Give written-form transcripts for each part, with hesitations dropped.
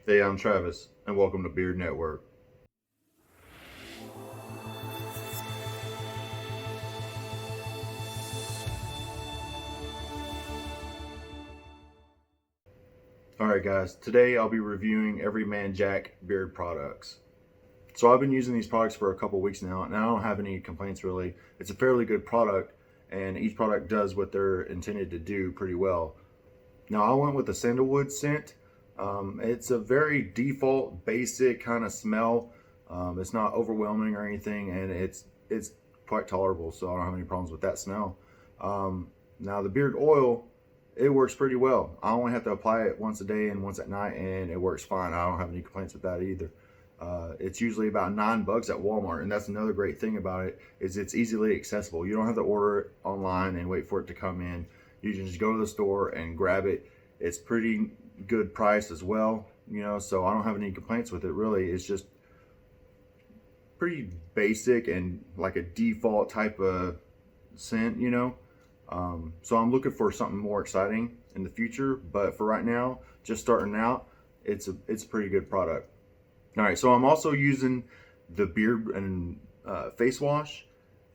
Hey, I'm Travis, and welcome to Beard Network. Alright guys, today I'll be reviewing Everyman Jack beard products. So I've been using these products for a couple weeks now, and I don't have any complaints really. It's a fairly good product, and each product does what they're intended to do pretty well. Now I went with the sandalwood scent. It's a very default, basic kind of smell. It's not overwhelming or anything, and it's quite tolerable, so I don't have any problems with that smell. Now the beard oil, it works pretty well. I only have to apply it once a day and once at night, and it works fine. I don't have any complaints with that either. It's usually about $9 at Walmart, and that's another great thing about it is it's easily accessible. You don't have to order it online and wait for it to come in. You can just go to the store and grab it. It's pretty good price as well, so I don't have any complaints with it really. It's just pretty basic and like a default type of scent, so I'm looking for something more exciting in the future, but for right now, just starting out, it's a pretty good product. All right, so I'm also using the beard and face wash.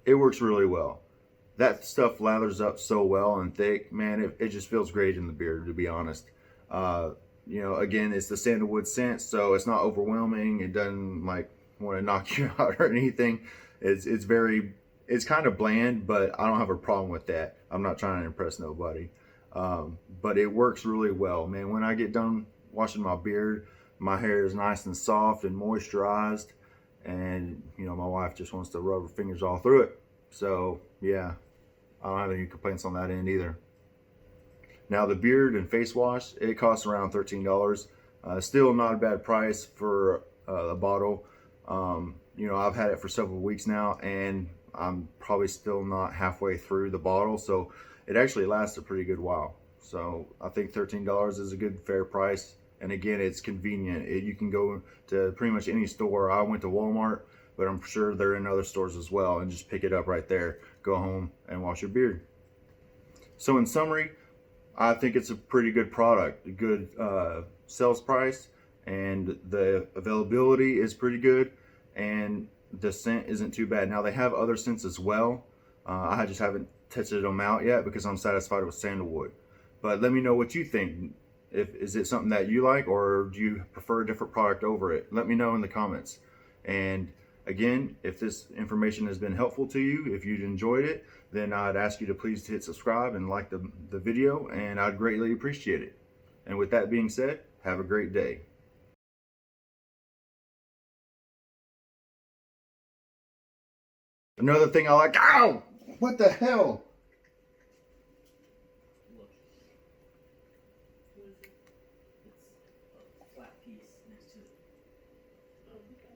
It works really well. That stuff lathers up so well and thick, man. It just feels great in the beard, to be honest. Again, it's the sandalwood scent, so it's not overwhelming. It doesn't like want to knock you out or anything. It's kind of bland, but I don't have a problem with that. I'm not trying to impress nobody. But it works really well, man. When I get done washing my beard, my hair is nice and soft and moisturized, and my wife just wants to rub her fingers all through it. So yeah, I don't have any complaints on that end either. Now the beard and face wash, it costs around $13. Still not a bad price for a bottle. I've had it for several weeks now, and I'm probably still not halfway through the bottle, so it actually lasts a pretty good while. So I think $13 is a good fair price, and again, it's convenient. You can go to pretty much any store. I went to Walmart, but I'm sure they're in other stores as well, and just pick it up right there, go home and wash your beard. So in summary, I think it's a pretty good product, a good sales price, and the availability is pretty good, and the scent isn't too bad. Now they have other scents as well. I just haven't tested them out yet because I'm satisfied with sandalwood. But let me know what you think. Is it something that you like, or do you prefer a different product over it? Let me know in the comments. And again, if this information has been helpful to you, if you'd enjoyed it, then I'd ask you to please hit subscribe and like the video, and I'd greatly appreciate it. And with that being said, have a great day. Another thing I like, ow! What the hell? Look. What is it? It's a flat piece next to it. Oh, okay.